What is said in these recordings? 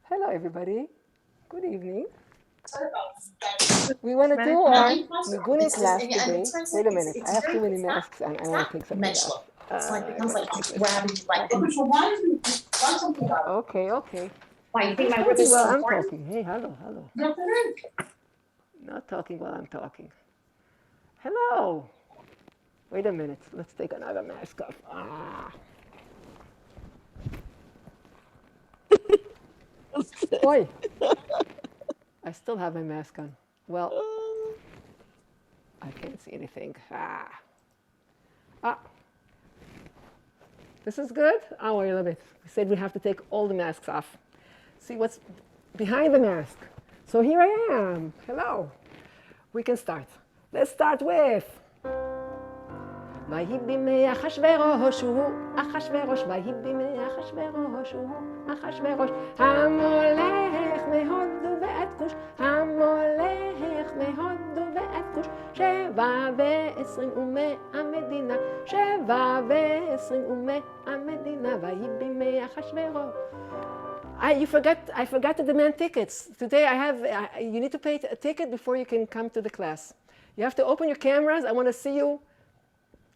Hello, everybody. Good evening. We want to do our nigunim class today. Wait a minute. I have too many masks and I want to take something off. Let's take this off. Okay, okay. Who's talking while I'm talking? Hey, hello, hello. Not talking while I'm talking. Hello. Wait a minute. Let's take another mask off. Oi. I still have my mask on. Well, I can't see anything. Ah. This is good? Oh, wait a little bit. We said we have to take all the masks off. See what's behind the mask. So here I am. Hello. We can start. Let's start with ויהי בימי אחשוורוש הוא אחשוורוש ויהי בימי אחשוורוש הוא אחשוורוש המולך מהודו ועד כוש המולך מהודו ועד כוש 27 ומאה מדינה 27 ומאה מדינה ויהי בימי אחשוורוש I forgot to demand tickets. Today you need to pay a ticket before you can come to the class. You have to open your cameras. I want to see you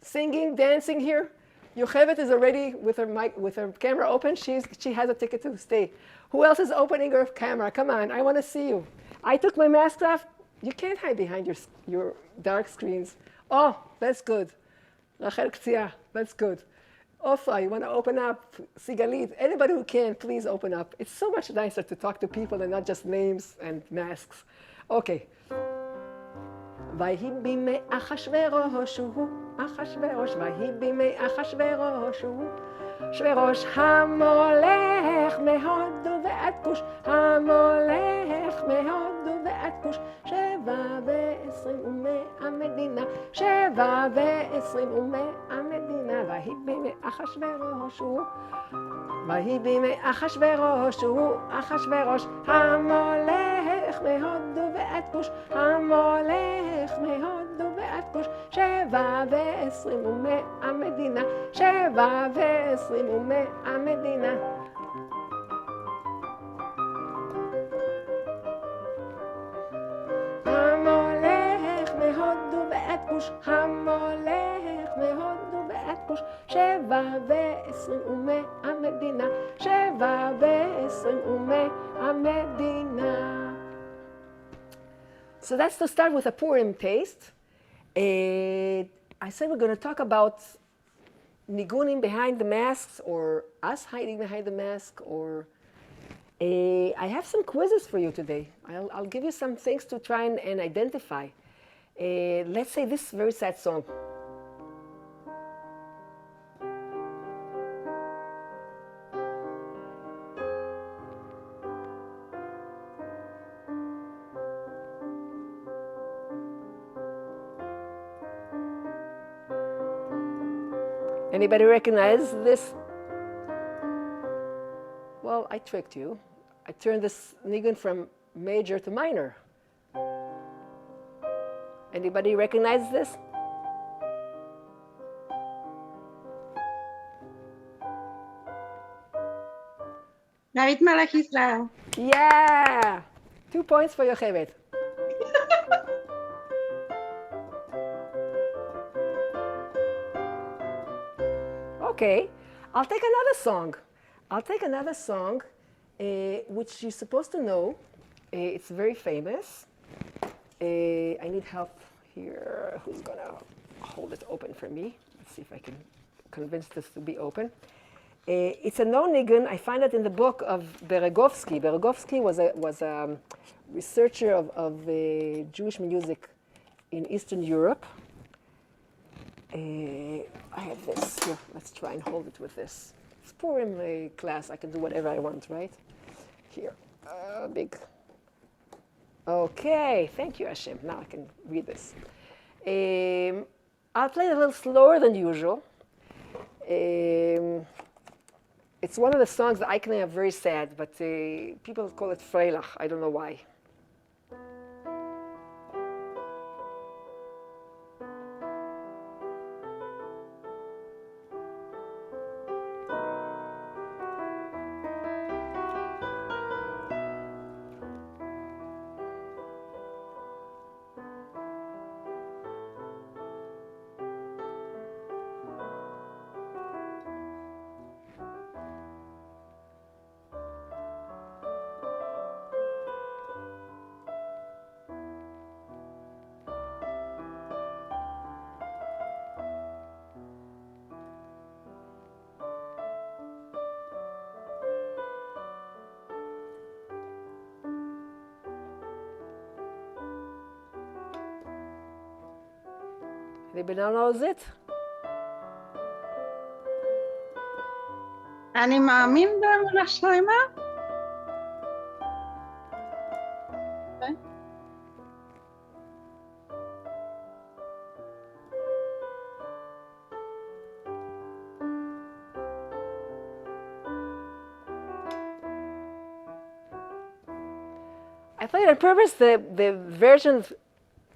singing, dancing here. Yochevet is already with her camera open. She has a ticket to stay. Who else is opening her camera? Come on, I want to see you. I took my mask off. You can't hide behind your dark screens. Oh, that's good. Rachel Ktsiah, that's good. Ofa, you want to open up? Sigalit, anybody who can, please open up. It's so much nicer to talk to people and not just names and masks. Okay. ויהי בימי אחשוורוש הוא אחשוורוש ויהי בימי אחשוורוש הוא אחשוורוש המולך מהודו ועד כוש המולך מהודו ועד כוש 27 ומאה מדינה 27 ומאה מדינה ויהי בימי אחשוורוש הוא ויהי בימי אחשוורוש הוא אחשוורוש המולך מהודו ועד כוש המולך מהודו ועד כוש 27 ומאה מדינה 27 ומאה מדינה המולך מהודו ועד כוש המולך מהודו ועד כוש 27 ומאה מדינה 27 ומאה מדינה So that's to start with a Purim taste. I said we're going to talk about nigunim behind the masks or us hiding behind the mask or I have some quizzes for you today. I'll give you some things to try and identify. Let's say this very sad song. Anybody recognize this? Well, I tricked you. I turned this niggun from major to minor. Anybody recognize this? David Malach Israel. Yeah! 2 points for Yocheved. Okay, I'll take another song, which you're supposed to know. It's very famous. I need help here. Who's gonna hold it open for me? Let's see if I can convince this to be open. It's a known niggun. I find it in the book of Beregovsky. Beregovsky was a researcher of Jewish music in Eastern Europe. I have this here. Let's try and hold it with this. It's Purim class. I can do whatever I want, right? Here, big. Okay, thank you, Hashem. Now I can read this. I'll play it a little slower than usual. It's one of the songs that I claim are very sad, but people call it Freilach. I don't know why. Anybody knows it? אני מאמין באמונה שלמה? I played on purpose the version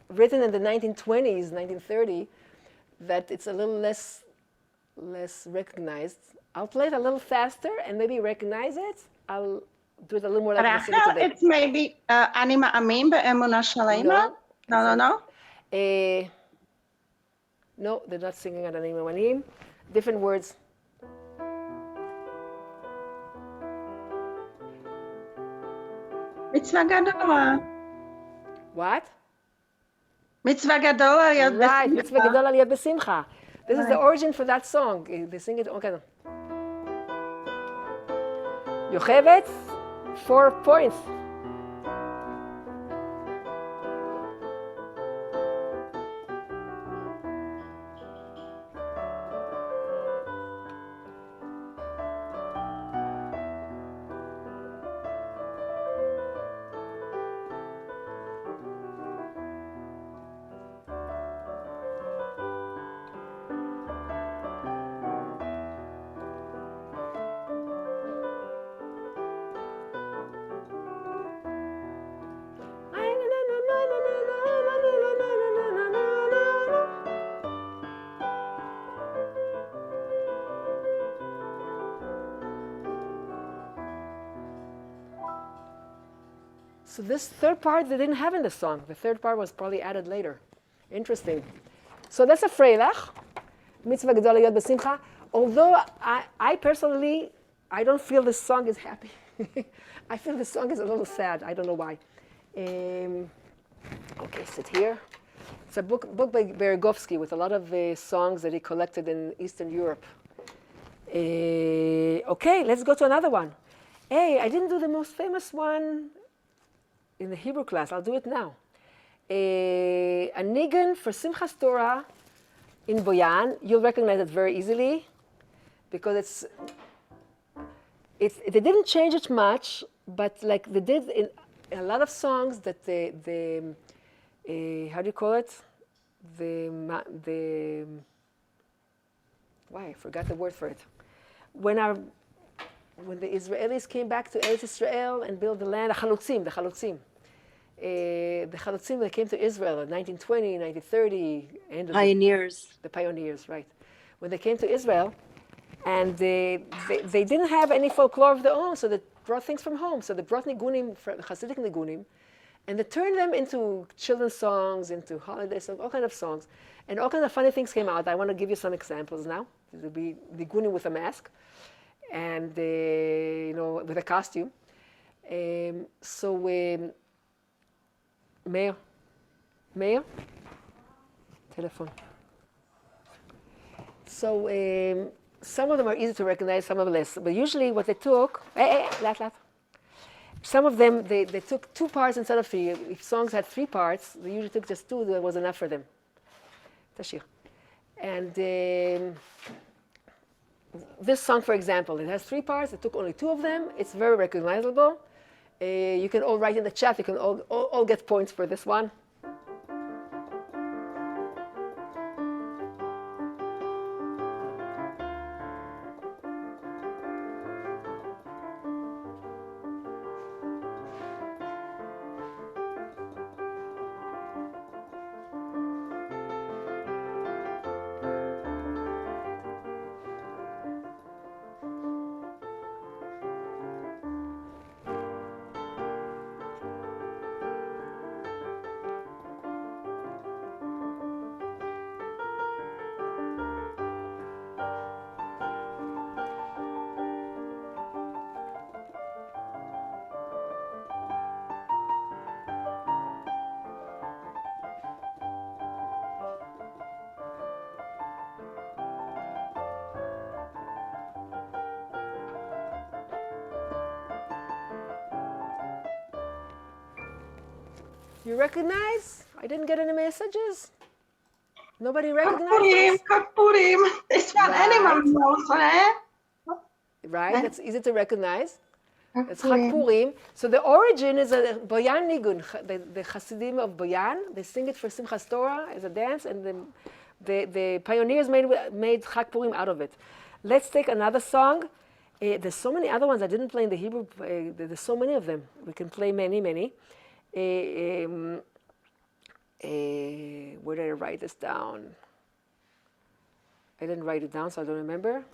written in the 1920s, 1930, that it's a little less recognized. I'll play it a little faster and maybe recognize it. I'll do it a little more like I sing it today. It's maybe אני מאמין באמונה שלמה? No. No, they're not singing at Anim Amanim. Different words. מצווה גדולה. What? מצווה גדול על יד בשמחה. Right, מצווה גדול על יד בשמחה. This is the origin for that song. They sing it, okay. יוכבד, 4 points. So this third part they didn't have in the song. The third part was probably added later. Interesting. So that's a freilach, mitzvah gedol yod b'simcha. Although I personally, I don't feel this song is happy. I feel this song is a little sad. I don't know why. Okay, sit here. It's a book by Bergovsky with a lot of songs that he collected in Eastern Europe. Okay, let's go to another one. Hey, I didn't do the most famous one in the Hebrew class. I'll do it now. A niggun for Simchas Torah in Boyan. You'll recognize it very easily because they didn't change it much, but like they did in a lot of songs that the how do you call it? Why I forgot the word for it. When the Israelis came back to Eretz Israel and built the land, the Chalutzim. The Chalutzim that came to Israel in 1920, 1930. Pioneers. The pioneers, right. When they came to Israel, and they didn't have any folklore of their own, so they brought things from home. So they brought nigunim, Hasidic nigunim, and they turned them into children's songs, into holiday songs, all kinds of songs. And all kinds of funny things came out. I want to give you some examples now. It will be nigunim with a mask, and with a costume. Meir, telephone. So some of them are easy to recognize, some of them less. But usually what they took, some of them, they took 2 parts instead of 3. If songs had 3 parts, they usually took just 2, that was enough for them. Tashir. And this song, for example, it has 3 parts. They took only 2 of them. It's very recognizable. You can all write in the chat. You can all get points for this one. You recognize? I didn't get any messages. Nobody recognizes? Purim. This one anyone knows, right? Right, that's easy to recognize. It's Purim. Chag Purim. So the origin is a Boyan niggun. The Hasidim of Boyan, they sing it for Simchas Torah as a dance, and the pioneers made Chag Purim out of it. Let's take another song. There's so many other ones I didn't play in the Hebrew. There's so many of them. We can play many. Where did I write this down? I didn't write it down, so I don't remember.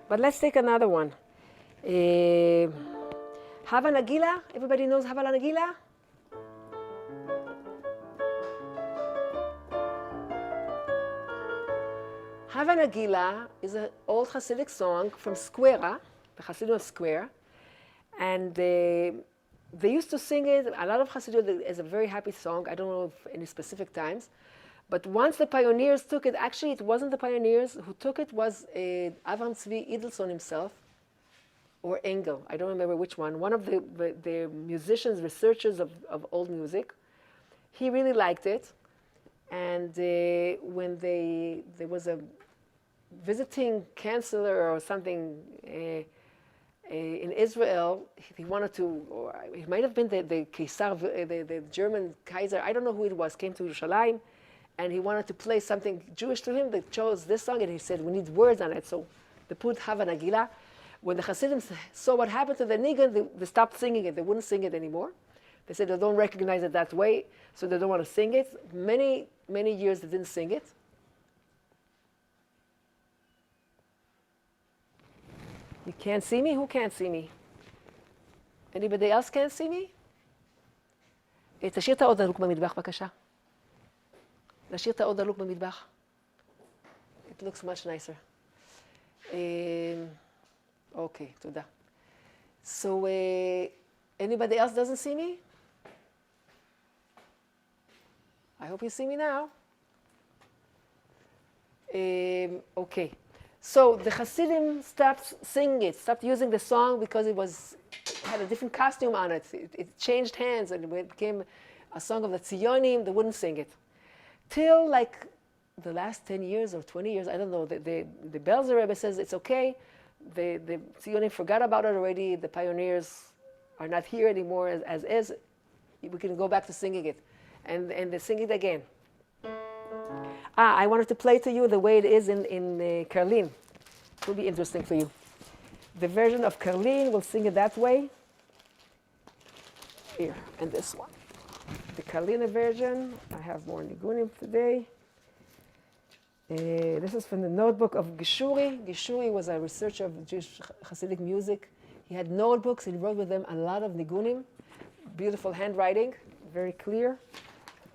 But let's take another one. Hava Nagila. Everybody knows Hava Nagila? Hava Nagila is an old Hasidic song from Square, the Hasidim of Square. And they used to sing it, a lot of Hasidut, as a very happy song. I don't know if any specific times. But once the pioneers took it, actually it wasn't the pioneers who took it, was Avram Tzvi Edelson himself, or Engel, I don't remember which one. One of the musicians, researchers of old music. He really liked it. And when there was a visiting counselor or something in Israel, he wanted to, or it might have been the Caesar, the German Kaiser, I don't know who it was, came to Yerushalayim, and he wanted to play something Jewish to him. They chose this song, and he said, we need words on it. So they put Hava Nagila. When the Hasidim saw what happened to the niggun, they stopped singing it. They wouldn't sing it anymore. They said they don't recognize it that way, so they don't want to sing it. Many years they didn't sing it. You can't see me? Who can't see me? Anybody else can't see me? תשאיר את העוד דלוק במטבח בבקשה. להשאיר את העוד דלוק במטבח. It looks much nicer. Okay, תודה. So, anybody else doesn't see me? I hope you see me now. Okay. So the Hasidim stopped singing it, stopped using the song because it had a different costume on it. It changed hands and it became a song of the Tzionim. They wouldn't sing it. Till like the last 10 years or 20 years, I don't know, the Belzer Rebbe says it's okay. The Tzionim forgot about it already. The pioneers are not here anymore as is. We can go back to singing it. And they sing it again. I wanted to play to you the way it is in Karlin. It will be interesting for you. The version of Karlin, we'll sing it that way. Here, and this one. The Karlin version, I have more nigunim today. This is from the notebook of Gishuri. Gishuri was a researcher of Jewish Hasidic music. He had notebooks, he wrote with them a lot of nigunim. Beautiful handwriting, very clear,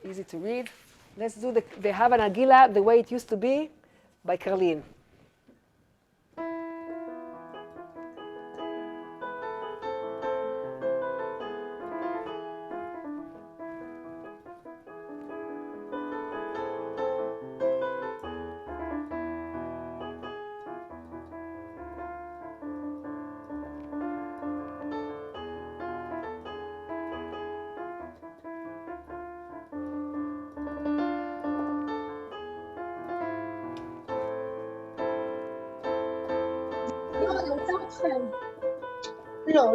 easy to read. Let's do the Hava Nagila the way it used to be by Karlin. לא.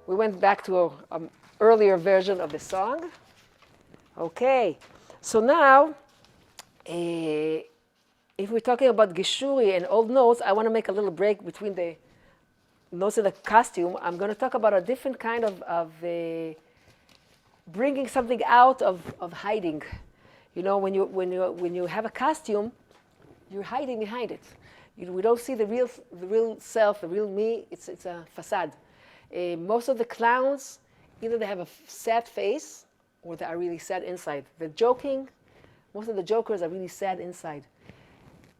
We went back to an earlier version of the song. Okay, so now, if we're talking about Gishuri and old notes, I want to make a little break between the notes and the costume. I'm going to talk about a different kind of bringing something out of hiding. You know, when you have a costume, you're hiding behind it. We don't see the real self, the real me. It's a facade. Most of the clowns, either they have a sad face or they are really sad inside. The joking, most of the jokers are really sad inside.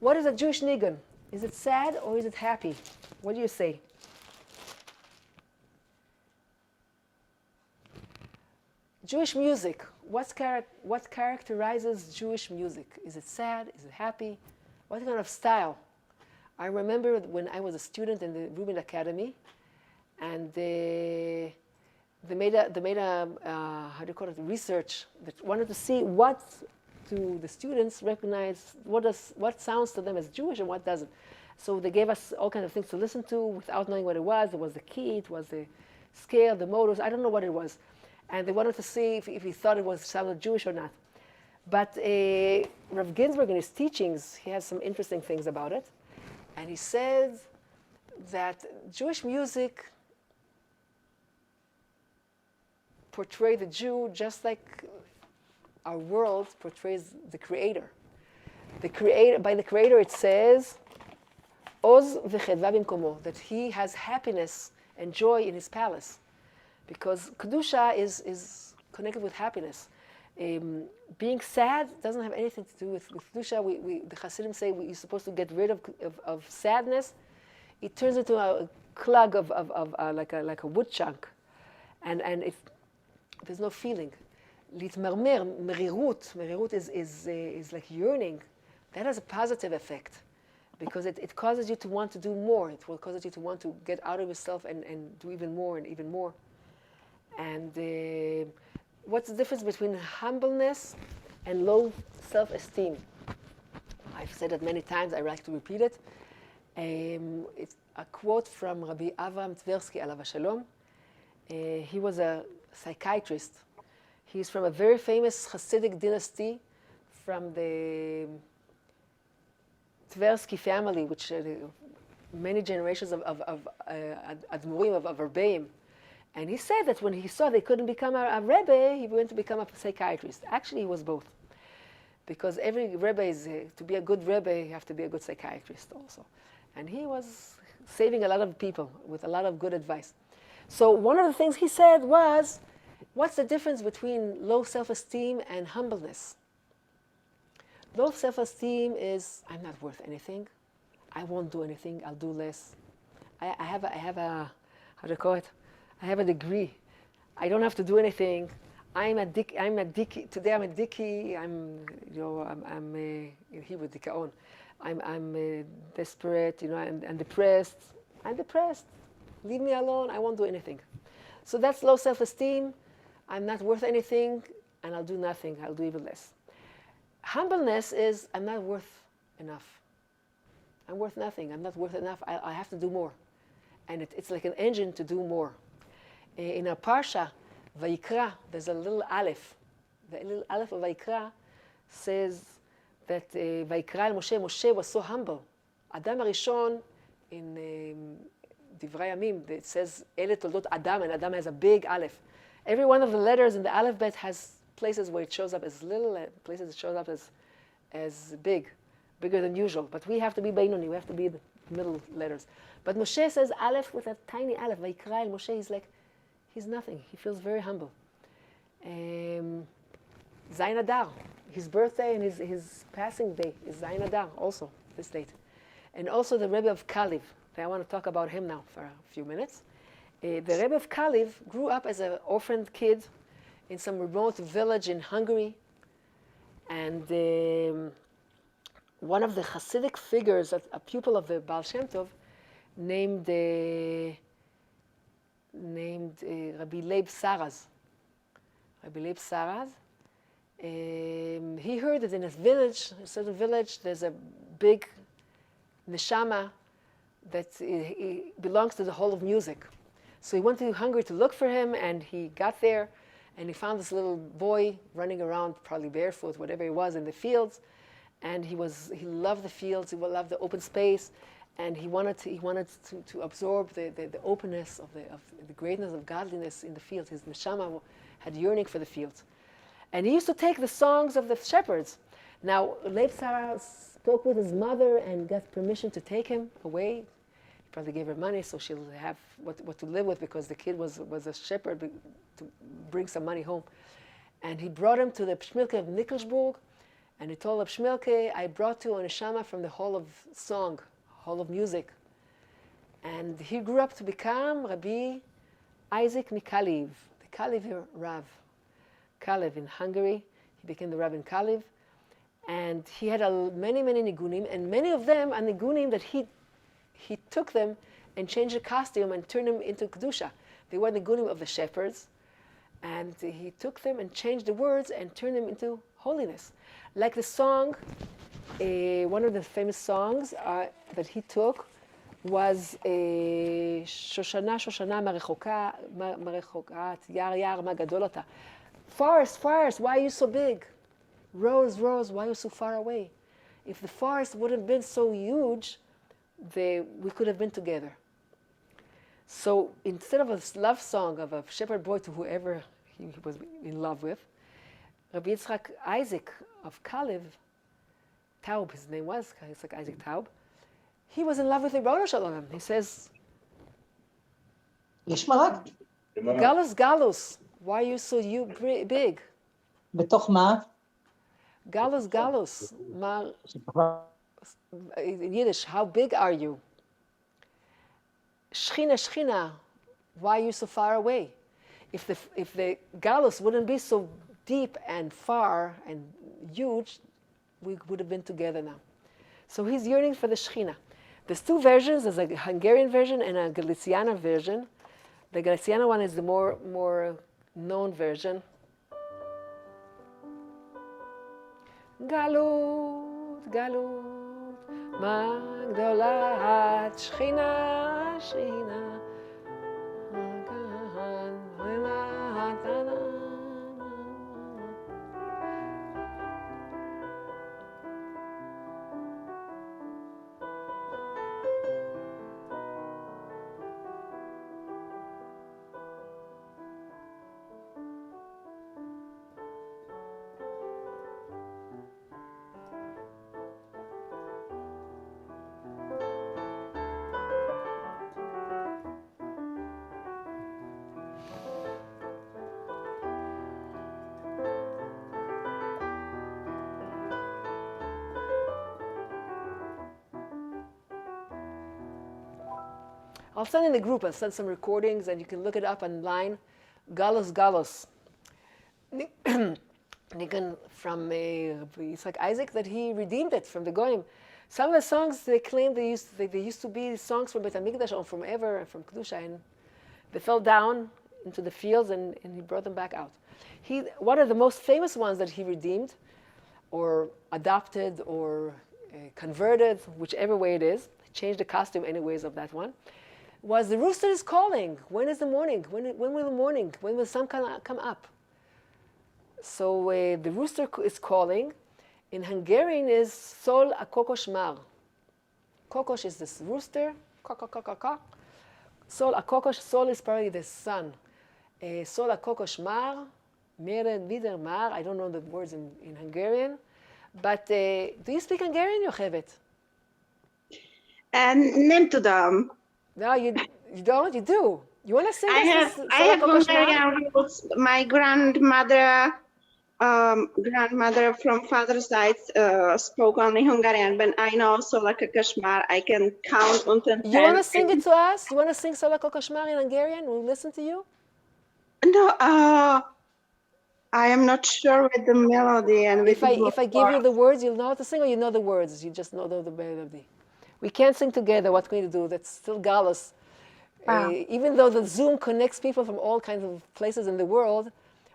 What is a Jewish niggun? Is it sad or is it happy? What do you say? Jewish music. What characterizes Jewish music? Is it sad? Is it happy? What kind of style? I remember when I was a student in the Rubin Academy, and they made a how do you call it, research that wanted to see what do the students recognize, what sounds to them as Jewish and what doesn't. So they gave us all kinds of things to listen to without knowing what it was. It was the key, it was the scale, the motives, I don't know what it was. And they wanted to see if he thought it was sounded Jewish or not. But Rav Ginsburg, in his teachings, he has some interesting things about it. And he said that Jewish music portrays the Jew just like our world portrays the Creator. By the Creator it says, Oz v'chedva bimkomo, that he has happiness and joy in his palace. Because Kedusha is connected with happiness. Being sad doesn't have anything to do with Kedusha. The Hasidim say you're supposed to get rid of sadness. It turns into a clog of like a wood chunk. And there's no feeling. Litmarmer, merirut is like yearning. That has a positive effect. Because it causes you to want to do more. It will cause you to want to get out of yourself and do even more and even more. And what's the difference between humbleness and low self-esteem? I've said it many times, I like to repeat it. It's a quote from Rabbi Avram Tversky, alav hashalom. He was a psychiatrist. He's from a very famous Hasidic dynasty from the Tversky family, which many generations of Admurim, of Rebbeim. And he said that when he saw they couldn't become a Rebbe, he went to become a psychiatrist. Actually, he was both. Because every Rebbe is, to be a good Rebbe, you have to be a good psychiatrist also. And he was saving a lot of people with a lot of good advice. So one of the things he said was, what's the difference between low self-esteem and humbleness? Low self-esteem is, I'm not worth anything. I won't do anything, I'll do less. I have a, how do you call it? I have a degree. I don't have to do anything. I'm a dickie. Today I'm a dickie. I'm in Hebrew dikaon. I'm desperate, and depressed. I'm depressed. Leave me alone. I won't do anything. So that's low self-esteem. I'm not worth anything, and I'll do nothing. I'll do even less. Humbleness is I'm not worth enough. I'm worth nothing. I'm not worth enough. I have to do more. And it's like an engine to do more. In our Parsha, Vayikra, there's a little aleph. The little aleph of Vayikra says that Vayikra al Moshe, Moshe was so humble. Adam Arishon, in Divrei Yamim, it says, Ele toldot Adam, and Adam has a big aleph. Every one of the letters in the alphabet has places where it shows up as little, and places it shows up as big, bigger than usual. But we have to be Beinoni, we have to be the middle letters. But Moshe says aleph with a tiny aleph. Vayikra el Moshe, he's nothing. He feels very humble. Zayin Adar, his birthday and his passing day is Zayin Adar, also this date. And also the Rebbe of Kaliv. I want to talk about him now for a few minutes. The Rebbe of Kaliv grew up as an orphaned kid in some remote village in Hungary. And one of the Hasidic figures, a pupil of the Baal Shem Tov, named Rabbi Leib Saraz. Rabbi Leib Saraz. He heard that in a certain village, there's a big neshama that belongs to the Hall of Music. So he went to Hungary to look for him, and he got there, and he found this little boy running around, probably barefoot, whatever he was, in the fields. And he loved the fields, he loved the open space, and he wanted to absorb the openness of the greatness of godliness in the fields. His neshama had yearning for the fields. And he used to take the songs of the shepherds. Now, Leib Sarah spoke with his mother and got permission to take him away. He probably gave her money so she'll have what to live with, because the kid was a shepherd to bring some money home. And he brought him to the Pshmilke of Nickelsburg, and he told the Pshmilke, I brought you a neshama from the Hall of Song, Hall of Music. And he grew up to become Rabbi Isaac Mikaliv, the Kaliv Rav. Kalev in Hungary. He became the Rav in Kalev. And he had many nigunim, and many of them are nigunim that he took them and changed the costume and turned them into Kedusha. They were nigunim of the shepherds, and he took them and changed the words and turned them into holiness. Like the song, one of the famous songs that he took was Shoshana, Shoshana, Marechokat, Yar, Yar, Magadolota. Forest, forest, why are you so big? Rose, rose, why are you so far away? If the forest wouldn't have been so huge, we could have been together. So instead of a love song of a shepherd boy to whoever he was in love with, Rabbi Yitzchak Isaac of Kalev, Taub, his name was Yitzchak Isaac Taub, he was in love with the Ribono Shel Olam. He says, Galus, Galus, why are you so big? בתוך מה? Galus, Galus, in Yiddish, how big are you? Shechina, Shechina, why are you so far away? If the Galus wouldn't be so deep and far and huge, we would have been together now. So he's yearning for the Shechina. There's two versions. There's a Hungarian version and a Galiciana version. The Galiciana one is the more known version. Galut, Galut, Magdolat, Shechina, Shechina, I'll send in the group, I'll send some recordings and you can look it up online. Galus, Galus. Niggun from Yitzchak Isaac, that he redeemed it from the Goyim. Some of the songs they claim they used to be songs from Bet HaMikdash or from Ever and from Kedusha, and they fell down into the fields and he brought them back out. One of the most famous ones that he redeemed or adopted or converted, whichever way it is, changed the costume anyways of that one, was the rooster is calling. When is the morning? When will the morning? When will the sun come up? So the rooster is calling. In Hungarian is Sol a kokos mar. Kokos is this rooster. Sol a kokos, Sol is probably the sun. Sol a kokos mar, mere wieder mar. I don't know the words in Hungarian. But do you speak Hungarian, Yochevet? Nem tudom. No, you don't? You do? You want to sing I have Hungarian roots. My grandmother from father's side spoke only Hungarian, but I know Solaka Kashmar. I can count until 10. You want to sing it to us? You want to sing Solaka Kashmar in Hungarian? We'll listen to you? No, I am not sure with the melody. And if I give you the words, you'll know how to sing, or you know the words? You just know the melody. We can't sing together. What can we do? That's still galus. Even though the Zoom connects people from all kinds of places in the world,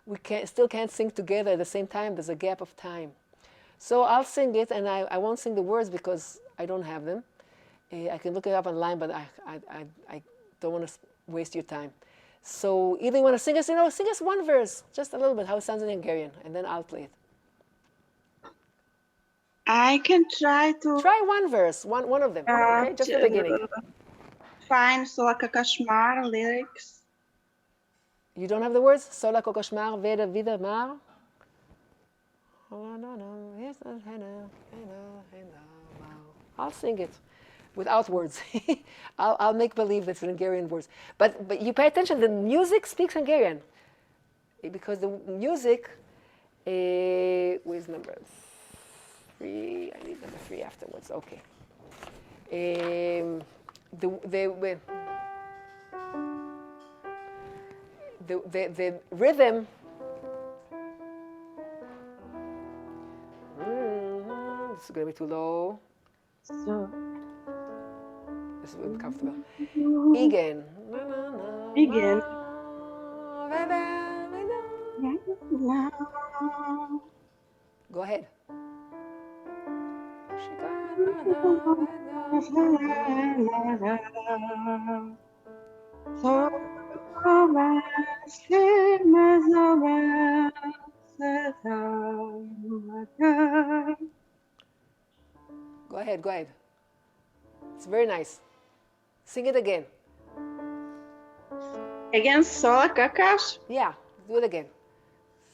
we still can't sing together at the same time. There's a gap of time. So I'll sing it, and I won't sing the words because I don't have them. I can look it up online, but I don't want to waste your time. So either you want to sing us, sing us one verse, just a little bit, how it sounds in Hungarian, and then I'll play it. I can try to... Try one verse, one of them, okay? Just the beginning. Find Solaka Kashmar lyrics. You don't have the words? Sola kokoshmar veda vida mar? I'll sing it. without words. I'll make believe that's Hungarian words. But you pay attention, the music speaks Hungarian. Because the music, where's number 3? I need number 3 afterwards, okay. The rhythm, this is going to be too low. So, This is uncomfortable. Igen. igen. Go ahead. Go ahead, go ahead. It's very nice. Sing it again. Again, sola kakás. Yeah, do it again.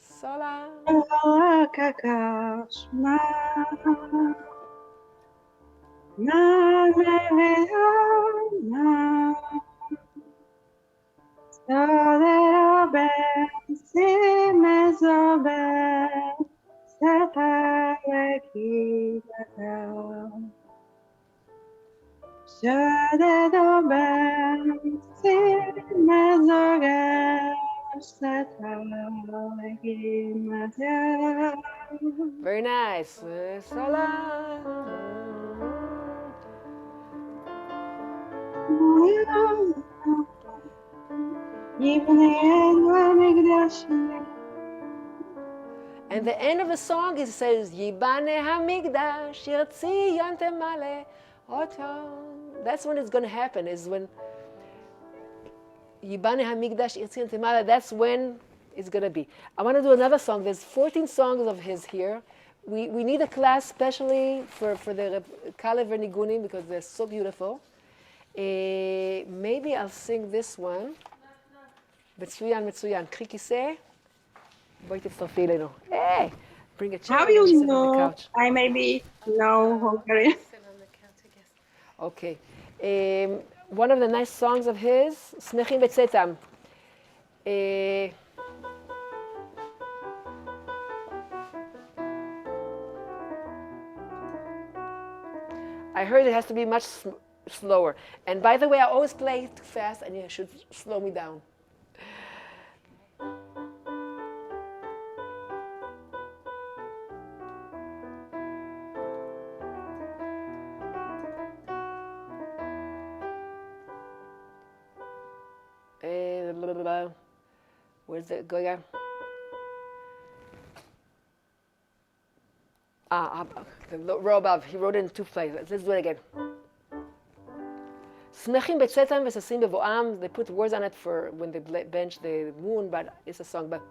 Sola. Sola kakás. Na na na. Sola ben simezoben separekidakam. Sola ben simezoben separekidakam. Very nice. Sola. And the end of the song, it says, Yibane Hamigdash, Yirtzi Yantemale, Oto. That's when it's going to happen, is when Yibane Hamigdash, Yirtzi Yantemale, that's when it's going to be. I want to do another song. There's 14 songs of his here. We need a class specially for the Kalev and Nigunim because they're so beautiful. Maybe I'll sing this one. מצוין, מצוין. קחי כיסא. בואי תצטרפי אלינו. Hey, bring a chair. How you know? I maybe know Hungarian. Okay. One of the nice songs of his, שמחים בצאתם. I heard it has to be much slower. And by the way, I always play too fast and you should slow me down. Where's it going? The row above. He wrote it in 2 places. Let's do it again. שמחים בצאתם וששים בבואם. They put words on it for when they bench the moon, but it's a song. But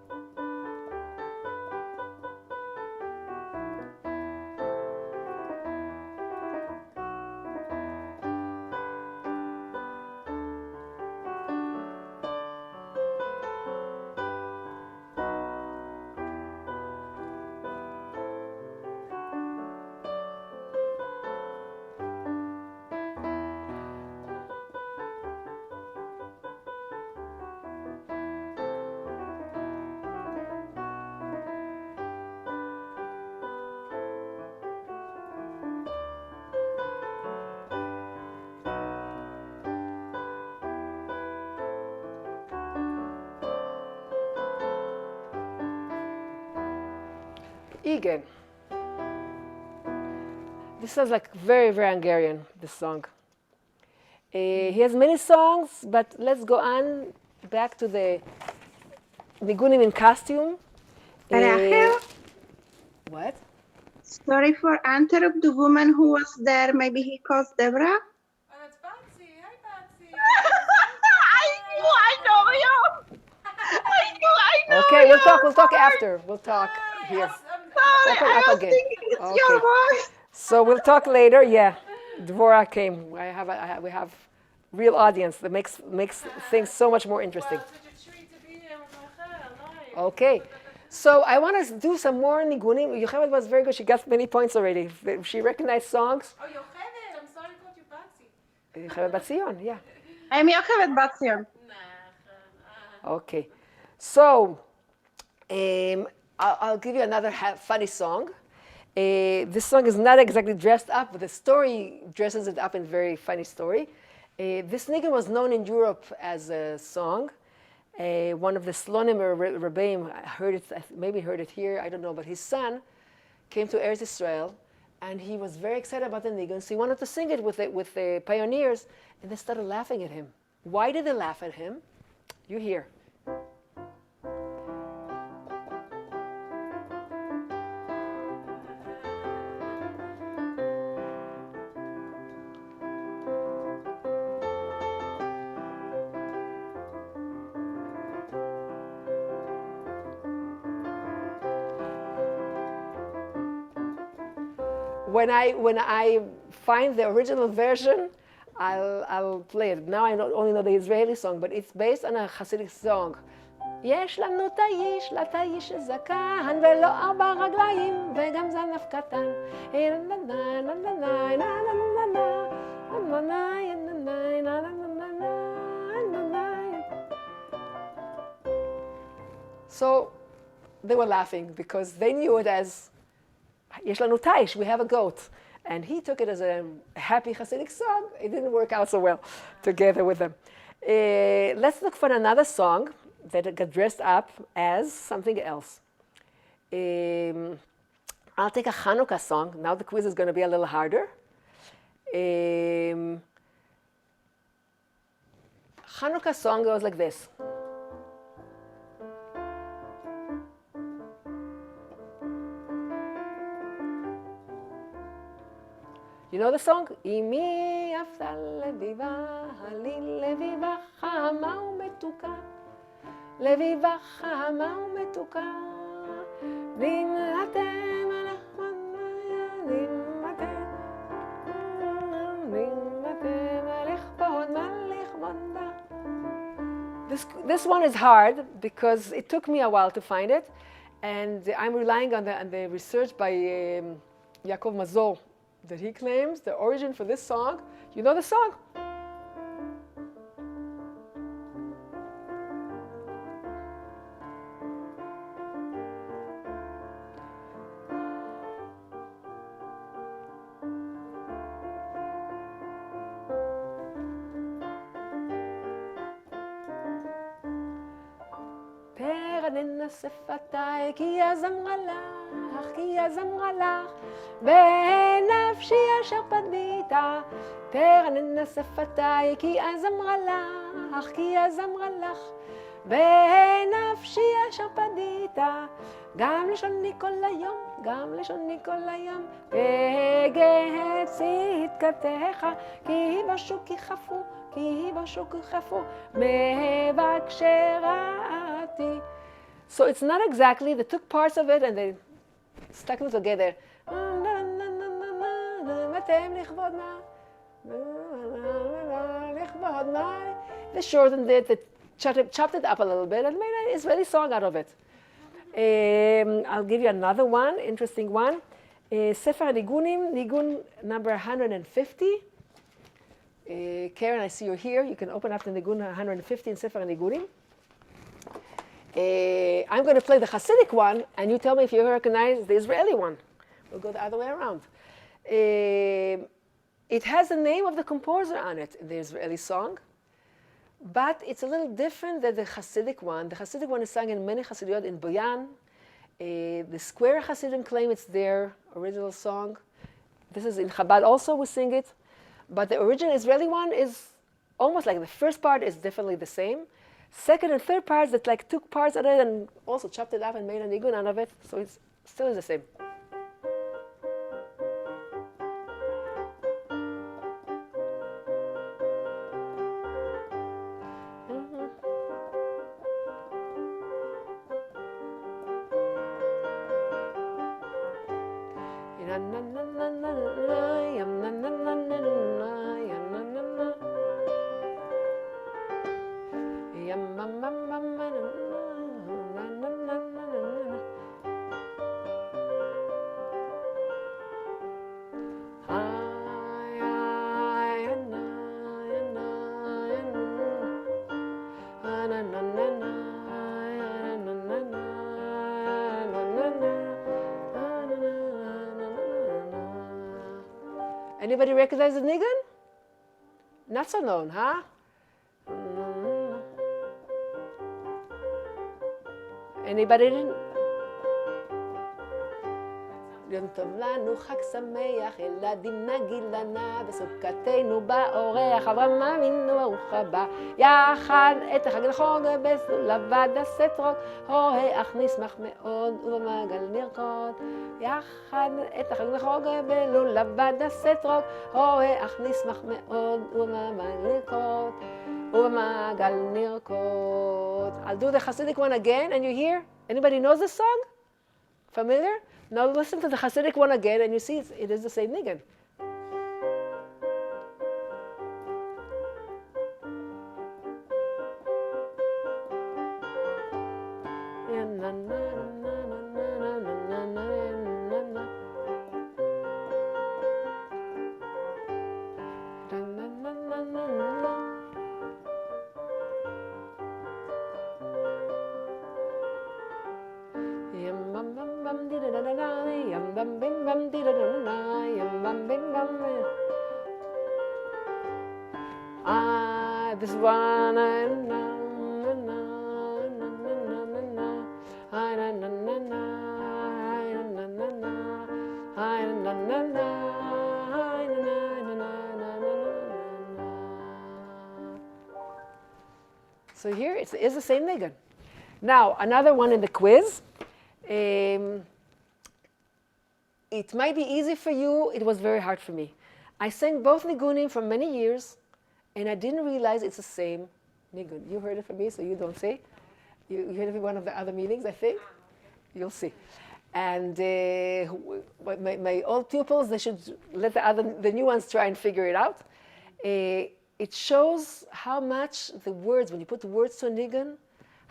Igen. This sounds like very, very Hungarian, this song. He has many songs, but let's go on back to the nigunim in costume. Rachel? What? Sorry for interrupt the woman who was there. Maybe he calls Deborah. Oh, that's Patsy. Hi, Patsy. I know you. I know Okay, you. we'll talk after. We'll talk here. Sorry, Open I up was again. thinking it's Okay. your voice. So we'll talk later. Yeah, Dvorah came. We have real audience that makes things so much more interesting. Well, it's such a treat to be here with Rachel. Nice. Okay, so I want to do some more nigunim. Yocheved was very good. She got many points already. She recognized songs. Oh, Yocheved. I'm sorry I called you Patsy. Yocheved Bat Zion, yeah. I'm Yocheved Bat Zion. Okay. So, I'll give you another funny song. This song is not exactly dressed up, but the story dresses it up in a very funny story. This niggun was known in Europe as a song. One of the Slonim or Rebbeim heard it, maybe heard it here, I don't know, but his son came to Eretz Israel, and he was very excited about the niggun, so he wanted to sing it with the pioneers, and they started laughing at him. Why did they laugh at him? You hear. When I find the original version, I'll play it. Now I only know the Israeli song, but it's based on a Hasidic song. יש לנו תאיש, לתאיש זקן, ולא 4 רגליים, וגם זנב קטן. So they were laughing because they knew it as יש לנו תאיש, we have a goat. And he took it as a happy Hasidic song. It didn't work out so well together with them. Let's look for another song that got dressed up as something else. I'll take a Hanukkah song. Now the quiz is going to be a little harder. Hanukkah song goes like this. You know the song? אמי עפתה לביבה, לי לביבה חמה ומתוקה, לביבה חמה ומתוקה, נמלאתם לכבוד מלכבודה. This one is hard because it took me a while to find it, and I'm relying on the research by Yaakov Mazor, that he claims the origin for this song. You know the song? תרננה שפתיי כי אז אמרה לך, כי אז אמרה לך, בנפשי אשר פדית. תרננה שפתיי כי אז אמרה לך, כי אז אמרה לך, בנפשי אשר פדית. גם לשוני כל היום, גם לשוני כל היום, תגה צדקתך, כי בשוק יחפו, כי בשוק יחפו, מבקשי רעתי. So it's not exactly, they took parts of it and they stuck them together. They shortened it, they chopped it up a little bit and made an Israeli song out of it. I'll give you another one, interesting one. Sefer Nigunim, Nigun number 150. Karen, I see you're here. You can open up the Nigun 150 in Sefer Nigunim. I'm going to play the Hasidic one, and you tell me if you recognize the Israeli one. We'll go the other way around. It has the name of the composer on it in the Israeli song, but it's a little different than the Hasidic one. The Hasidic one is sung in many Hasidiyot in Boyan. The Square Hasidim claim it's their original song. This is in Chabad also, we sing it. But the original Israeli one is almost like the first part is definitely the same. Second and third parts that like took parts of it and also chopped it up and made a nigun out of it. So it's still is the same. Anybody recognize the niggun? Not so known, huh? Anybody didn't? יום טוב לנו, חג שמח, ילדים נגיד לנה, בסוכתנו באורח, אברהם אבינו ברוך הבא. יחד את החג לחוג, בסולבה נעשה טרוק, הוהה אך נשמח מאוד, ובמעגל נרקוד. יחד את החג לחוג, בסולבה נעשה טרוק, הוהה אך נשמח מאוד, ובמעגל נרקוד. ובמעגל נרקוד. I'll do the Hasidic one again, and you hear? Anybody knows this song? Familiar? Now listen to the Hasidic one again, and you see it is the same niggun. This one So here it is the same niggun. Now another one in the quiz. It might be easy for you. It was very hard for me. I sang both niggunim for many years, and I didn't realize it's the same niggun. You heard it from me, so you don't say. You heard it in one of the other meetings, I think. You'll see. And my old pupils, they should let the new ones try and figure it out. It shows how much the words, when you put the words to a niggun,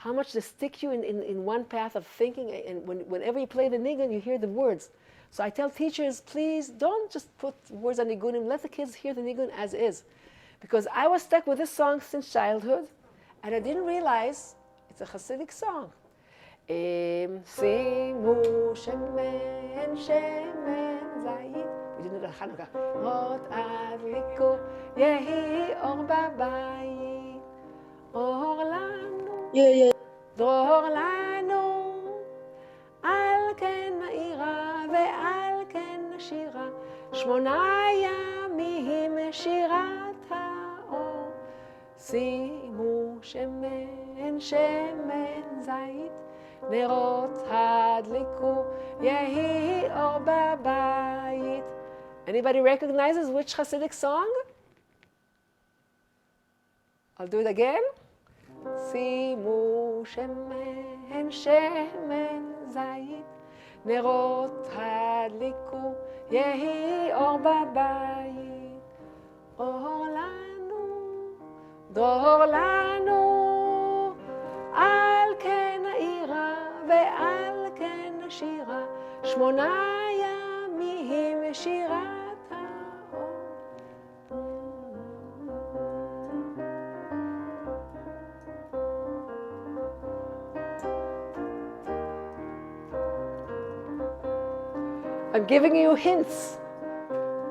how much they stick you in one path of thinking. And whenever you play the niggun, you hear the words. So I tell teachers, please don't just put words on niggunim. Let the kids hear the niggun as is. Because I was stuck with this song since childhood, and I didn't realize it's a Hasidic song. שימו שמן, שמן זית. We didn't do Hanukkah. אות הדליקו, יהי אור בבית. אור לנו, דרור לנו, על כן נעירה ועל כן נשירה. 8 ימים שירת האור. שימו שמן, שמן זית. נרות הדליקו, יהי אור בבית. Anybody recognizes which Hasidic song? I'll do it again. שימו שמן, שמן זית. נרות הדליקו, יהי אור בבית. אור לנו, דרור לנו, על כן נעירה ועל כן נשירה. 8 ימים שירת האור. I'm giving you hints.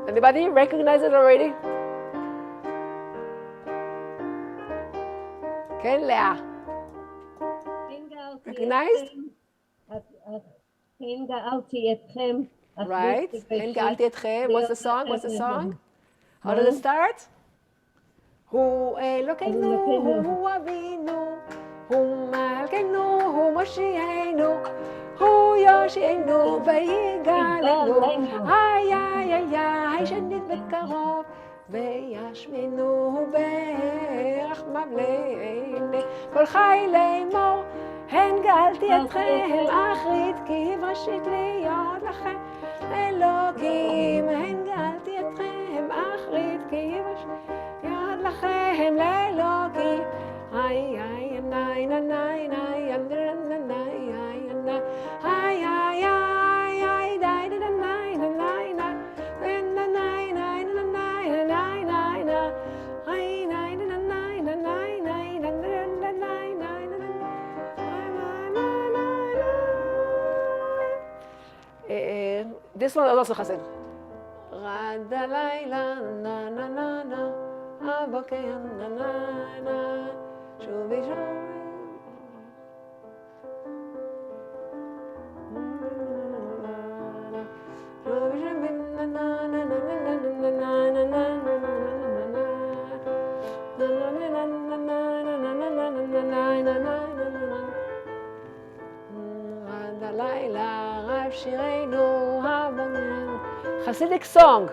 Anybody recognize it already? כן, לאה. Recognized? כן גאלתי אתכם. Right. כן גאלתי אתכם. What's the song? What's the song? How does it start? הוא אלוקינו, הוא אבינו, הוא מלכנו, הוא מושיענו, הוא יושיענו ויגאלנו. איי איי איי איי שנית בקרוב וישמינו ברחמיו לעיני כל חי לאמור. הן גאלתי אתכם, אחרית כי ראשית להיות לכם אלוקים. הן גאלתי אתכם, אחרית כי ראשית להיות לכם לאלוקים. איי איי איי איי איי איי איי This one is also Chassid. עד הלילה, נה נה נה נה, הבוקר נה נה נה, שובי שובי. עד הלילה רב שירנו הבנן. Hasidic song.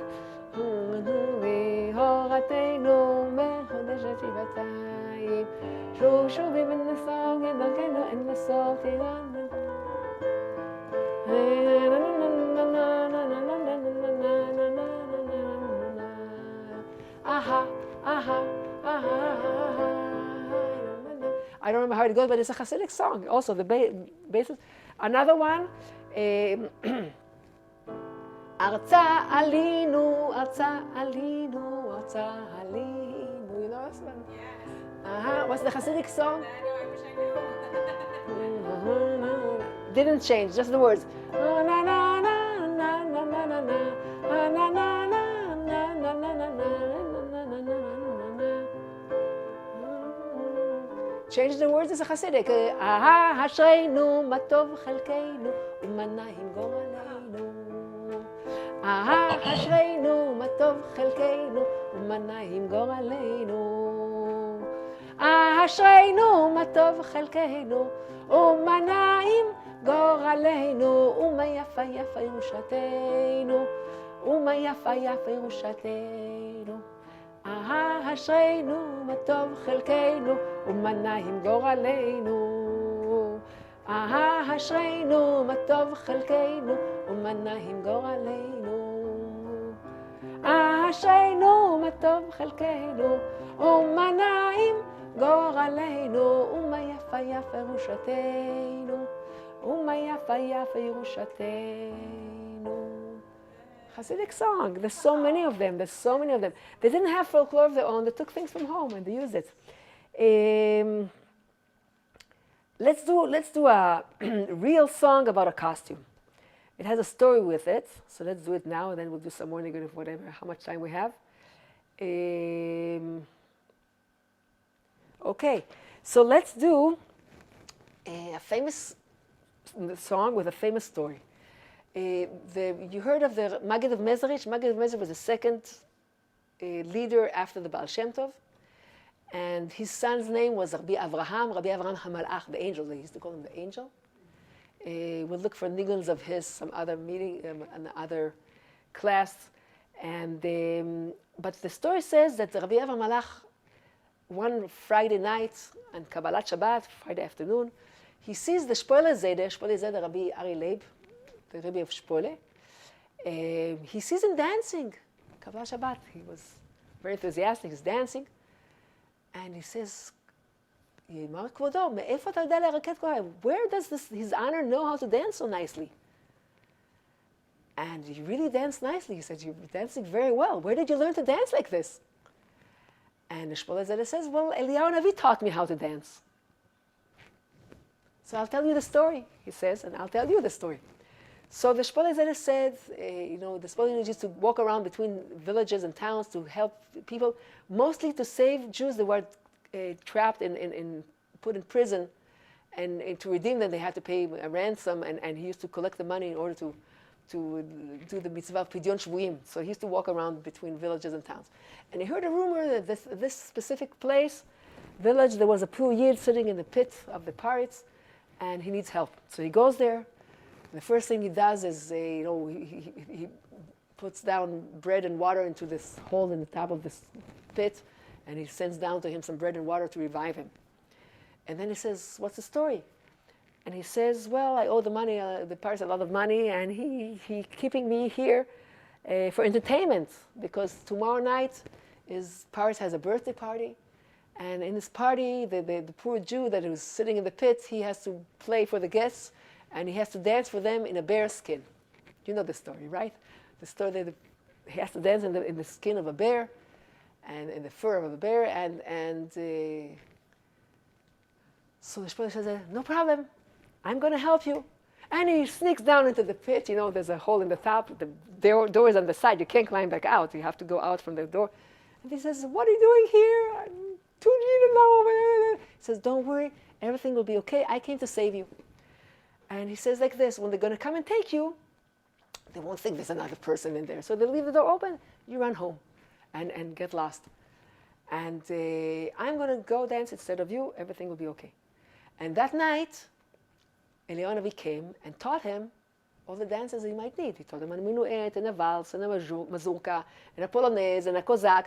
והורתנו מחודשת שבעתיים. שוב שובי ונסוג את דרכנו אין מסור תירן. I don't remember how it goes, but it's a Hasidic song. Also, the basis. Another one. ארצה עלינו, ארצה עלינו, ארצה עלינו. You know this one? Yes. What's the Hasidic song? I know, I wish I knew. Didn't change, just the words. Change the words, it's a Hasidic. אשרינו, מה טוב חלקנו, ומנעים גורלנו. אשרינו, מה טוב חלקנו, ומנעים גורלנו. אשרינו, מה טוב חלקנו, ומנעים גורלנו. ומה יפה יפה ירושתנו, ומה יפה יפה ירושתנו. אשרינו, מה טוב חלקנו, ומנעים גורלנו. אשרינו, מה טוב חלקנו, ומנעים גורלנו. אשרינו, מה טוב חלקנו, ומנעים גורלנו. ומה יפה יפה ירושתנו, ומה יפה יפה ירושתנו. Hasidic song. There's so many of them. There's so many of them. They didn't have folklore of their own. They took things from home and they used it. Let's do a real song about a costume. It has a story with it. So let's do it now, and then we'll do some more negative, whatever, how much time we have. Okay. So let's do a famous song with a famous story. You heard of the Maggid of Mezrich? Maggid of Mezrich was the second leader after the Baal Shem Tov. And his son's name was Rabbi Avraham HaMalach, the angel. They used to call him the angel. We'll look for niguns of his, some other meeting, another class. But the story says that Rabbi Avraham HaMalach, one Friday night on Kabbalat Shabbat, Friday afternoon, he sees the Shpoile Zeder, Rabbi Ari Leib, the Rebbe of Shpoile. He sees him dancing. Kabbalah Shabbat. He was very enthusiastic. He's dancing. And he says, Yemar Kvodo, me'efa אתה יודע לרקד כל היום? Where does his honor know how to dance so nicely? And you really dance nicely. He said, you're dancing very well. Where did you learn to dance like this? And the Shpoile Zeder says, well, Eliyahu Navi taught me how to dance. So I'll tell you the story, he says, and I'll tell you the story. So the Shpoile Zeder said, the Shpoile Zeder used to walk around between villages and towns to help people, mostly to save Jews that were trapped put in prison, and to redeem them they had to pay a ransom, and he used to collect the money in order to do the mitzvah of Pidyon Shvuim. So he used to walk around between villages and towns. And he heard a rumor that this specific village, there was a poor Yid sitting in the pit of the pirates, and he needs help. So he goes there. The first thing he does is, he puts down bread and water into this hole in the top of this pit, and he sends down to him some bread and water to revive him. And then he says, what's the story? And he says, well, I owe the money, the pirates a lot of money, and he keeping me here for entertainment, because tomorrow night Paris has a birthday party, and in this party, the poor Jew that was sitting in the pit, he has to play for the guests, and he has to dance for them in a bear skin. You know the story, right? The story that he has to dance in the skin of a bear, and in the fur of a bear, so the Shpoile says, no problem, I'm going to help you. And he sneaks down into the pit. You know, there's a hole in the top. The door is on the side. You can't climb back out. You have to go out from the door. And he says, what are you doing here? I'm too cheated now. He says, don't worry. Everything will be okay. I came to save you. And he says like this, when they're going to come and take you, they won't think there's another person in there. So they leave the door open. You run home and get lost. And I'm going to go dance instead of you. Everything will be okay. And that night, Eliyahu came and taught him all the dances he might need. He taught him a minuet and a valse and a mazurka and a polonaise and a kozak,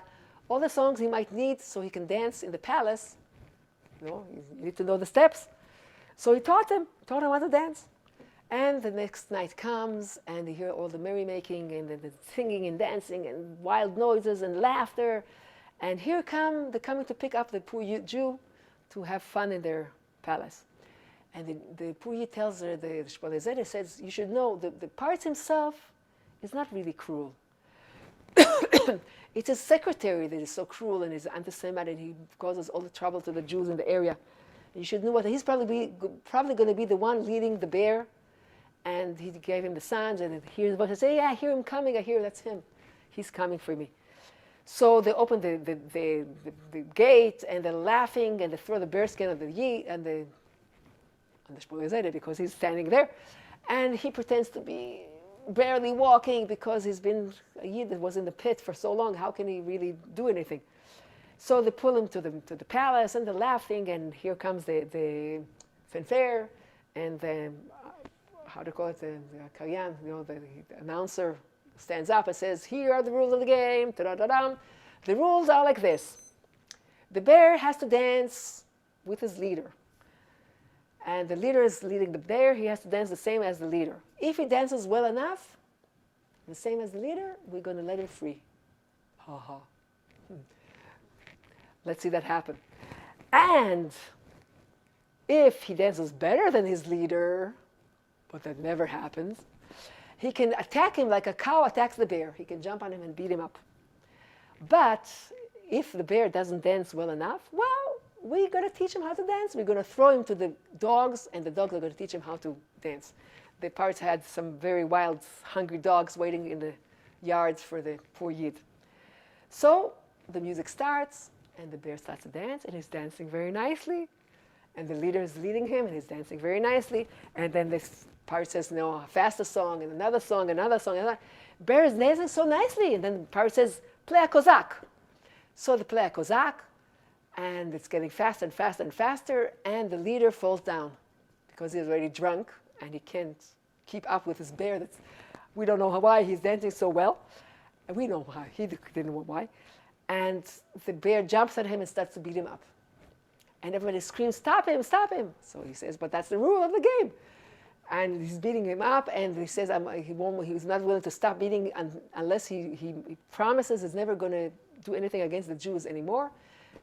all the songs he might need so he can dance in the palace. You know, you need to know the steps. So he taught him how to dance. And the next night comes, and you hear all the merrymaking and the singing and dancing and wild noises and laughter. And here they're coming to pick up the poor Jew to have fun in their palace. And the poor Yid tells her, the Shpalei says, you should know, the Paritz himself is not really cruel. It's his secretary that is so cruel and is anti-Semitic, and he causes all the trouble to the Jews in the area. And you should know that he's probably going to be the one leading the bear. And he gave him the signs, and he hears what he says, yeah, I hear him coming, I hear that's him. He's coming for me. So they open the gate, and they're laughing, and they throw the bearskin on the Yid, on the Shpalei Zedek, because he's standing there. And he pretends to be barely walking because he's been a Yid that was in the pit for so long. How can he really do anything? So they pull him to the palace, and they're laughing, and here comes the fanfare, and the, how do you call it, the karyan, you know, the announcer stands up and says, here are the rules of the game, ta-da-da-dam. The rules are like this. The bear has to dance with his leader. And the leader is leading the bear, he has to dance the same as the leader. If he dances well enough, the same as the leader, we're going to let him free. Ha ha. Let's see that happen. And if he dances better than his leader, but that never happens, he can attack him like a cow attacks the bear. He can jump on him and beat him up. But if the bear doesn't dance well enough, well, we're going to teach him how to dance. We're going to throw him to the dogs, and the dogs are going to teach him how to dance. The Paritz had some very wild, hungry dogs waiting in the yards for the poor Yid. So the music starts, and the bear starts to dance, and he's dancing very nicely. And the leader is leading him, and he's dancing very nicely. And then the Paritz says, no, a faster song, and another song, another song, another. Bear is dancing so nicely. And then the Paritz says, play a kozak. So they play a kozak, and it's getting faster and faster and faster, and the leader falls down because he's already drunk, and he can't keep up with his bear. We don't know why he's dancing so well. And we know why. He didn't know why. And the bear jumps at him and starts to beat him up. And everybody screams, stop him, stop him. So he says, but that's the rule of the game. And he's beating him up, and he says he's not willing to stop beating unless he promises he's never going to do anything against the Jews anymore.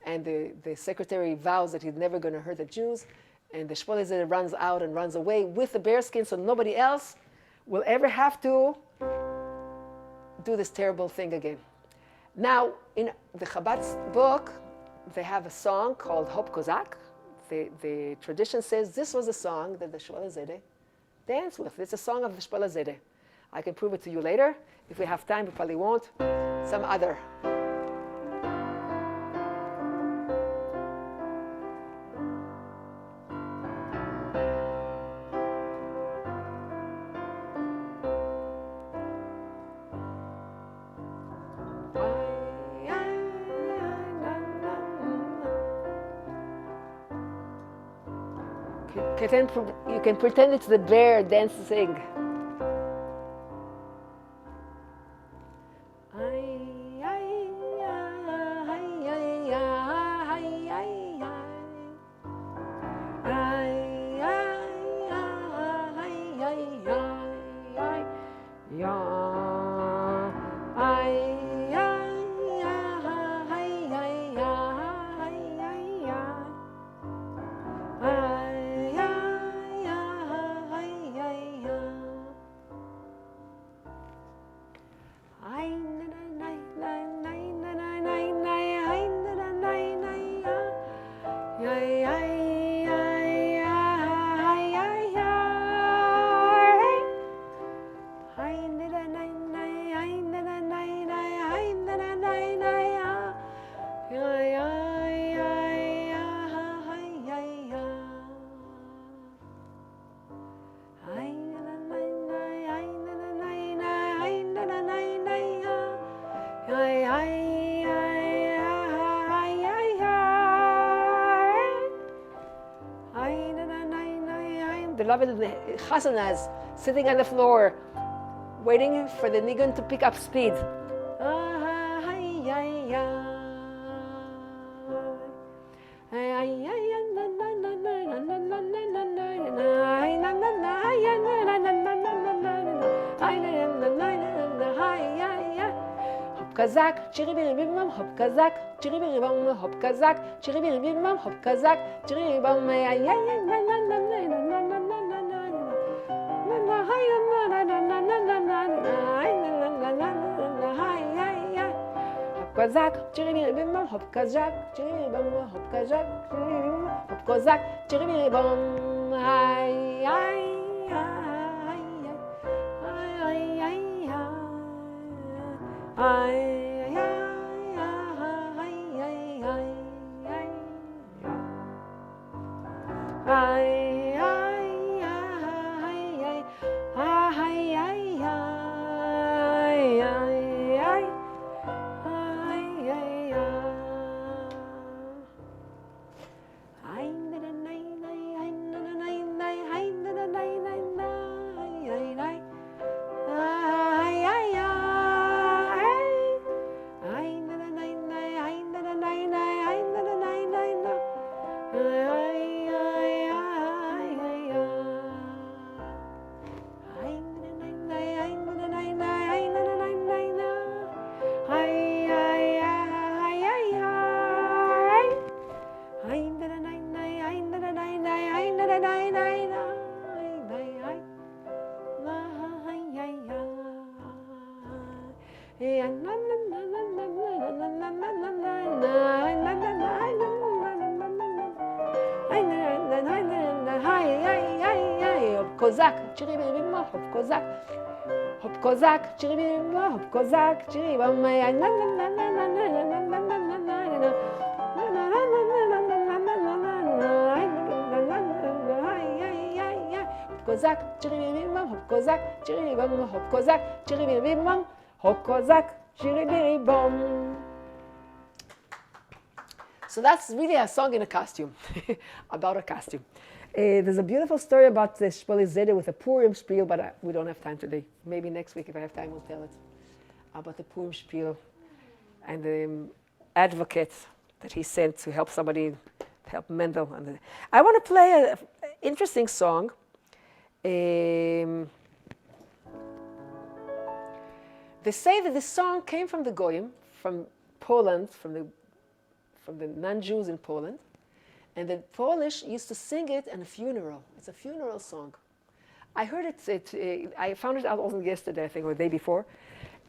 And the secretary vows that he's never going to hurt the Jews. And the Shpalei Zedek runs out and runs away with the bearskin, so nobody else will ever have to do this terrible thing again. Now, in the Chabad's book, they have a song called Hop Kozak. The tradition says this was a song that the Shpalei Zedek danced with. It's a song of the Shpalei Zedek. I can prove it to you later. If we have time, we probably won't. Some other. You can pretend it's the bear dancing. beloved chazanas sitting on the floor, waiting for the niggun to pick up speed. Hop kazak, chiri biri bim bam, hop kazak, chiri biri bam, hop kazak, chiri biri bim bam, hop kazak, chiri biri bam, hop kazak, chiri biri bim bam, hop kazak, chiri biri bam, hop kazak, hop kazak, chiri biri bam, Kozak, chiri biri bim bam, hop kozak, hop kozak, chiri biri bim bam, hop kozak, chiri bam, kozak, chiri biri bim bam, hop kozak, chiri biri bam, hop kozak, chiri biri bim bam, hop kozak, chiri biri bam. So that's really a song in a costume, about a costume. There's a beautiful story about the Shpoli Zeder with a Purim spiel, but we don't have time today. Maybe next week, if I have time, we'll tell it. About the Purim spiel and the advocate that he sent to help somebody, to help Mendel. I want to play an interesting song. They say that this song came from the Goyim, from Poland, from the non-Jews in Poland. And the Polish used to sing it in a funeral. It's a funeral song. I heard it, I found it out also yesterday, I think, or the day before,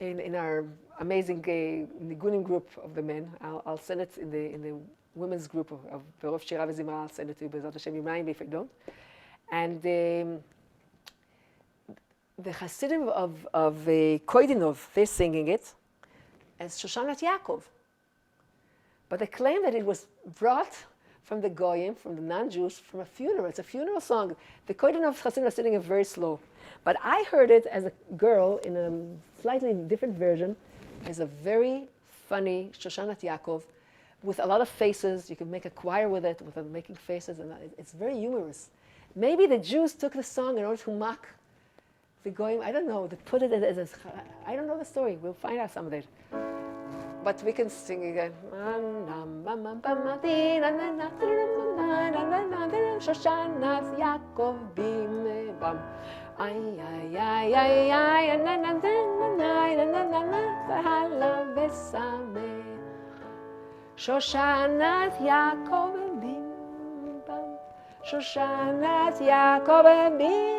in our amazing niggunim group of the men. I'll send it in the women's group of Berov Shira V'Zimra. I'll send it to you, B'ezrat Hashem Yimayim, if I don't. And the Hasidim of Koidinov, they're singing it as Shoshanat Yaakov. But they claim that it was brought from the Goyim, from the non-Jews, from a funeral. It's a funeral song. The Koidinov Hasidim are singing it very slow. But I heard it as a girl in a slightly different version, as a very funny Shoshanat Yaakov, with a lot of faces. You can make a choir with it, with making faces, and it's very humorous. Maybe the Jews took the song in order to mock the Goyim. I don't know. They put it as I don't know the story. We'll find out some of it. But we can sing again. Shoshanat Yaakov bimebam. Ay ay ay ay ay na na na besame. Shoshanat Yaakov bimebam. Shoshanat Yaakov bimebam.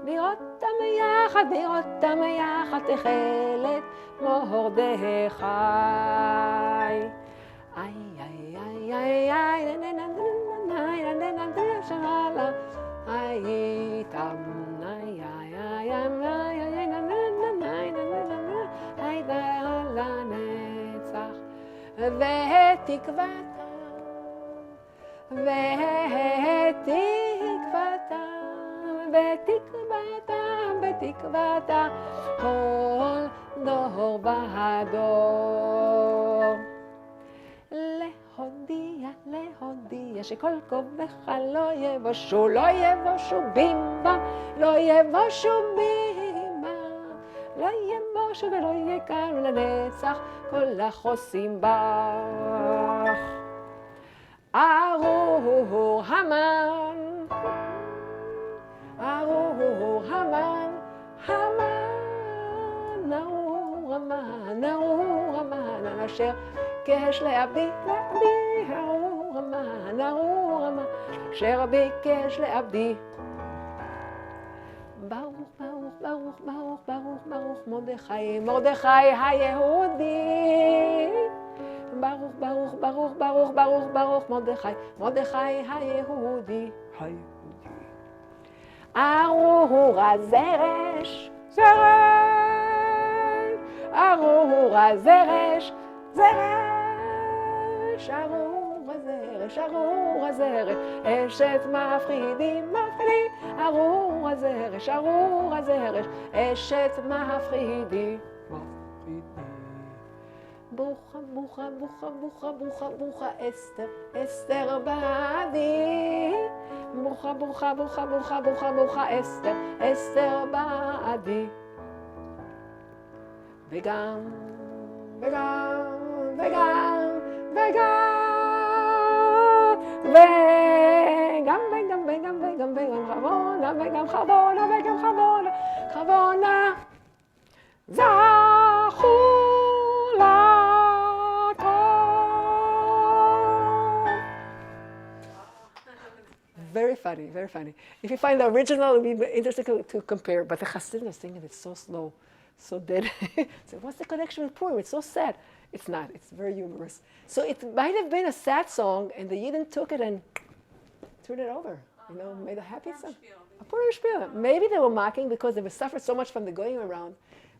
בירותם יחד, בירותם יחד תכלת מרדכי. איי איי איי איי איי שרלה הייתם איי איי איי איי לנצח ותקוותם בתקוותה כל דור ודור. להודיע שכל כובך לא יבושו, לא יבושו בימה, לא יבושו בימה, לא יבושו ולא יקר לנצח כל החוסים בך. ארור המן, ארור המן, המן, ארור המן, ארור המן, אשר ביקש לעבדי, לעבדי, ארור המן, ארור המן, אשר ביקש לעבדי. ברוך, ברוך, ברוך, ברוך, ברוך, ברוך, מרדכי, מרדכי היהודי. ברוך, ברוך, ברוך, ברוך, ברוך, ברוך, מרדכי, מרדכי היהודי. ארור הזרש, זרש, ארור הזרש, זרש, ארור הזרש, ארור הזרש, אשת מפחידים, מפחידים, ארור הזרש, ארור הזרש, אשת מפחידים, מפחידים. ברוכה, ברוכה, ברוכה, ברוכה, ברוכה, ברוכה, אסתר, אסתר בעדי. ברוכה, ברוכה, ברוכה, ברוכה, ברוכה, ברוכה, אסתר, אסתר בעדי. וגם, וגם, וגם, וגם, וגם, וגם, וגם, וגם, וגם, חבונה, וגם חבונה, וגם חבונה, חבונה, זכו Very funny, very funny. If you find the original, it would be interesting to compare. But the Hasidim are singing it so slow, so dead. So what's the connection with Purim? It's so sad. It's not. It's very humorous. So it might have been a sad song, and the Yidden took it and turned it over. You know, made a happy song. A Purim spiel. Maybe they were mocking because they were suffered so much from the going around.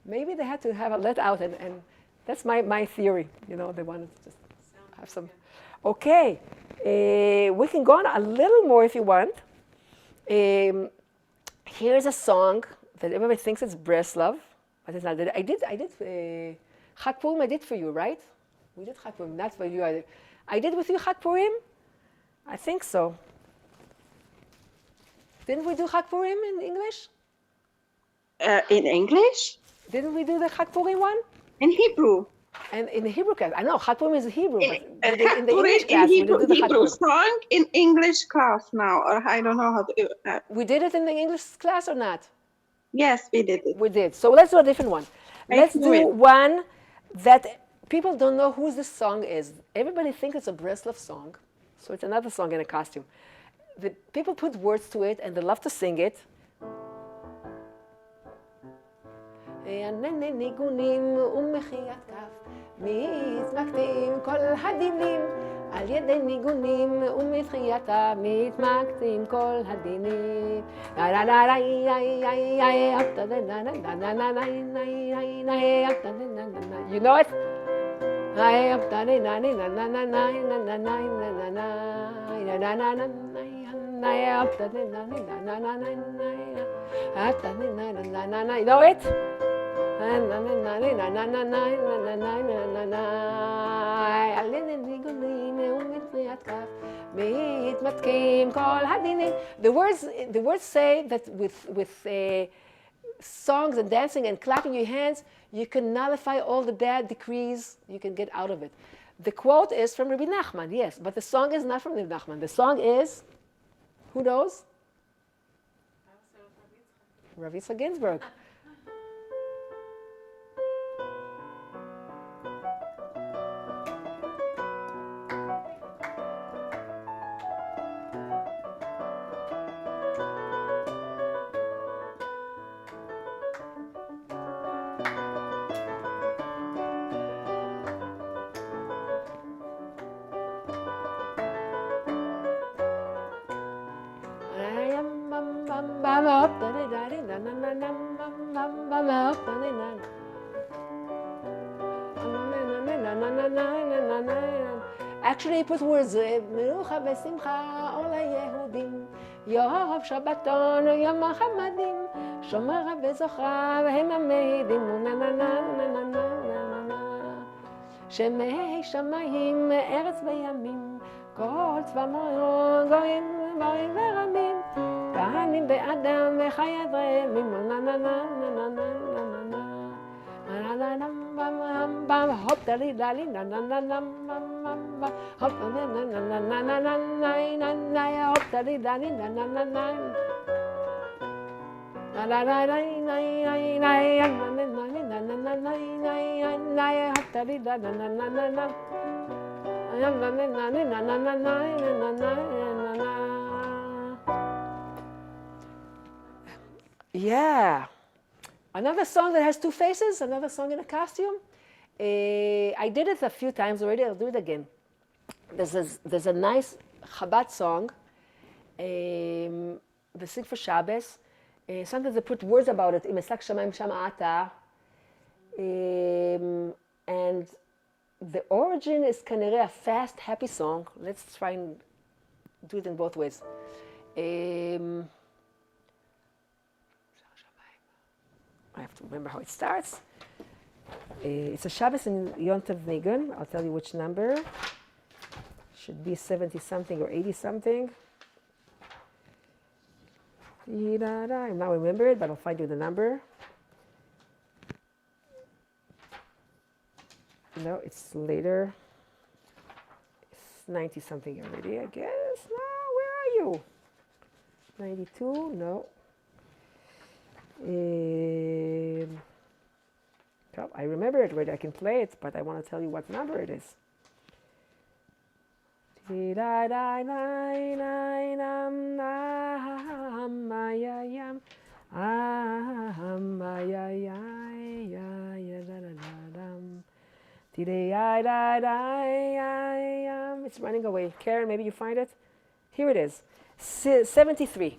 Maybe they had to have a let out, and that's my theory. You know, they wanted to just have some. Okay. We can go on a little more if you want. Here's a song that everybody thinks it's Breslov, but it's not. I did Chag Purim I did for you, right? We did Chag Purim, not for you either. I did with you Chag Purim? I think so. Didn't we do Chag Purim in English? In English? Didn't we do the Chag Purim one? In Hebrew. And in the Hebrew class, I know Chag Purim is Hebrew, but In the English class, we didn't do the Chag Hebrew Purim. song in English class now, or I don't know how to do that. We did it in the English class or not? Yes, we did it. We did. So let's do a different one. Let's do Excellent. one that people don't know who this song is. Everybody thinks it's a Breslov song, so it's another song in a costume. The people put words to it, and they love to sing it. ניגונים ומחיית כף, מתמקדים כל הדינים, על ידי ניגונים ומחיית כף, מתמקדים כל הדינים. You know it? You know it? The words say that with songs and dancing and clapping your hands, you can nullify all the bad decrees, you can get out of it. The quote is from Rabbi Nachman, yes, but the song is not from Rabbi Nachman. The song is, who knows? Rav Yitzchak Ginsburg. Actually, he put words, מנוחה ושמחה עול היהודים, יום שבתון יום החמדים, שומרה וזוכרה והם המעידים, שמי שמיים ארץ בימים, כל צבאות גויים גויים ורמים, כהנים באדם וחי הדרמים, נה נה נה נה נה נה נה נה נה נה נה hop dali dali na na na na na hop na na na na na na na na na hop dali dali na na na na na na na na yeah. Another song that has two faces, another song in a costume. I did it a few times already, I'll do it again. There's a nice Chabad song, they sing for Shabbos. Sometimes they put words about it, Imesak Shamayim Shama'ata. And the origin is kanere a fast, happy song. Let's try and do it in both ways. I have to remember how it starts. It's a Shabbos in Yontav Niggun. I'll tell you which number. Should be 70-something or 80-something. I now remember it, but I'll find you the number. No, it's later. It's 90-something already, I guess. No, where are you? 92? No. I remember it already. I can play it, but I want to tell you what number it is. It's running away. Karen, maybe you find it? Here it is. 73.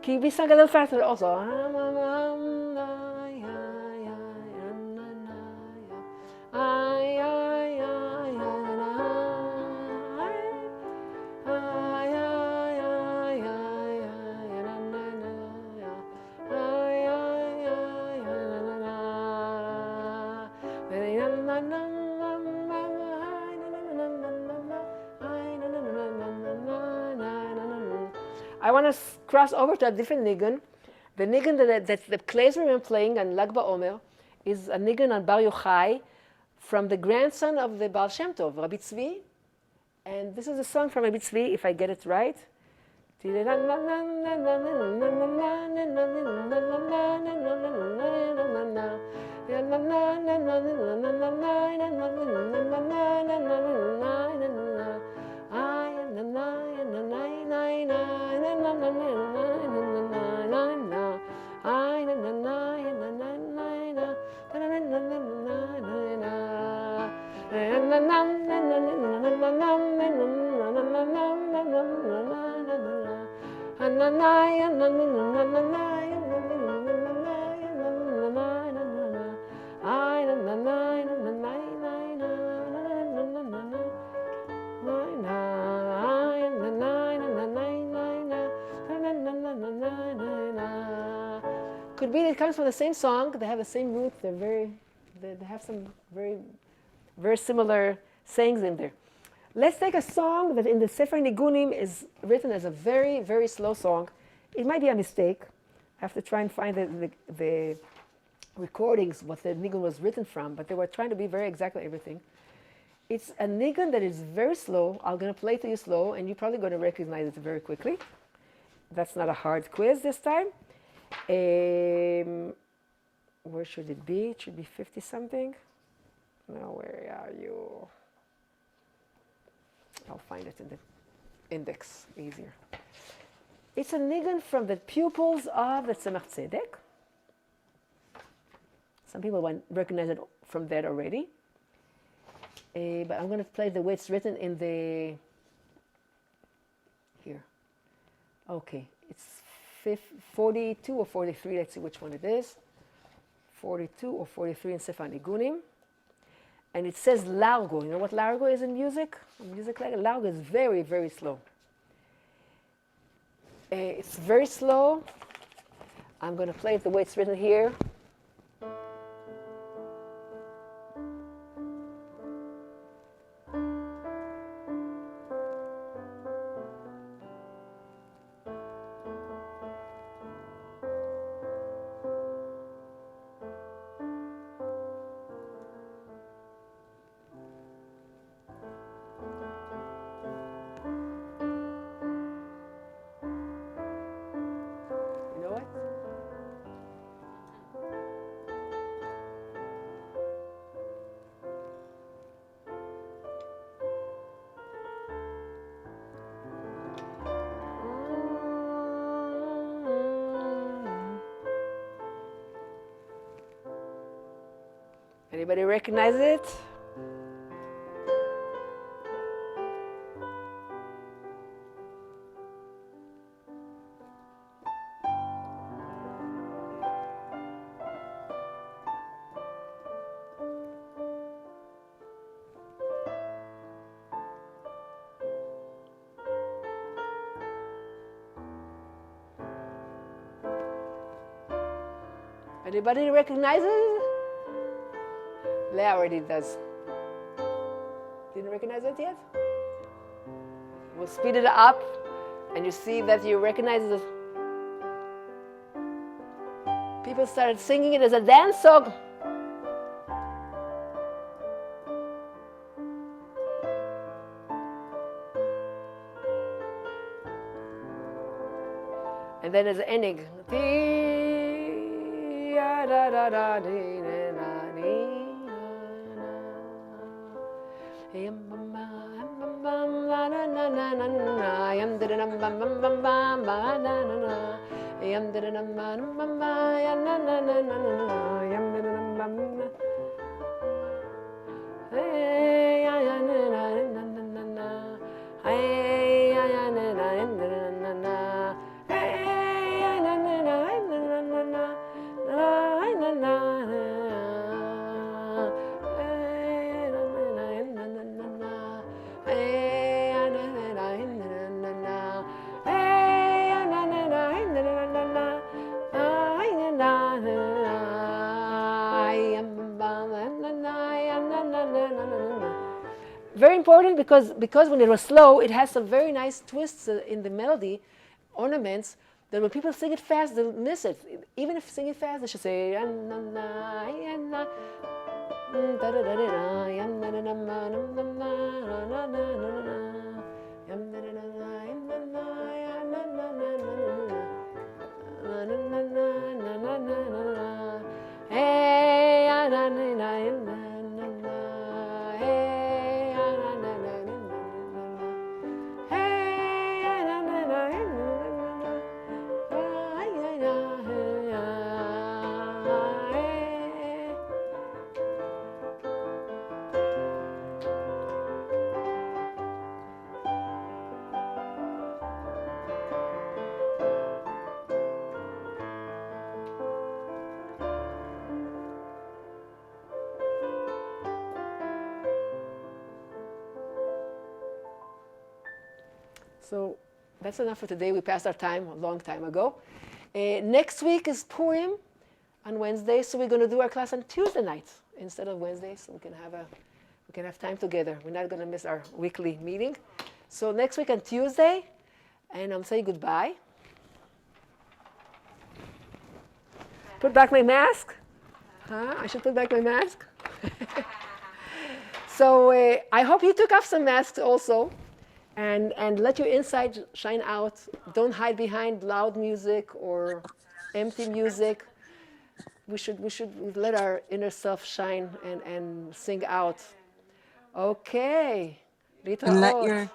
Can we sing a little faster also? I want to cross over to a different niggun. The niggun that the klezmer I'm playing on Lag BaOmer is a niggun on Bar Yochai from the grandson of the Baal Shem Tov, Rabbi Tzvi. And this is a song from Rabbi Tzvi, if I get it right. Could be it comes from the same song. They have the same root. They have some very similar sayings in there. Let's take a song that in the Sefer Nigunim is written as a very, very slow song. It might be a mistake. I have to try and find the recordings, what the niggun was written from, but they were trying to be very exact with everything. It's a niggun that is very slow. I'm going to play to you slow, and you're probably going to recognize it very quickly. That's not a hard quiz this time. Where should it be? It should be 50-something. Now, where are you? I'll find it in the index, easier. It's a niggun from the pupils of the Tzemach Tzedek. Some people recognize it from that already. But I'm going to play the way it's written in the... Here. Okay, it's 42 or 43. Let's see which one it is. 42 or 43 in Sefer Nigunim. And it says largo. You know what largo is in music? Music like largo is very, very slow. It's very slow. I'm going to play it the way it's written here. Anybody recognize it? Anybody recognize it? Leah already does. Didn't recognize it yet? We'll speed it up, and you see that you recognize it. People started singing it as a dance song. And then there's an ending. Very important because when it was slow, it has some very nice twists in the melody, ornaments, that when people sing it fast, they'll miss it. Even if sing it fast, they should say, So That's enough for today. We passed our time a long time ago. Next week is Purim on Wednesday, so we're going to do our class on Tuesday nights instead of Wednesday, so we can have time together. We're not going to miss our weekly meeting. So next week on Tuesday, and I'm saying goodbye. Put back my mask. I should put back my mask. So I hope you took off some masks also, and let your inside shine out. Don't hide behind loud music or empty music. We should let our inner self shine and sing out. Okay. And let להתראות. your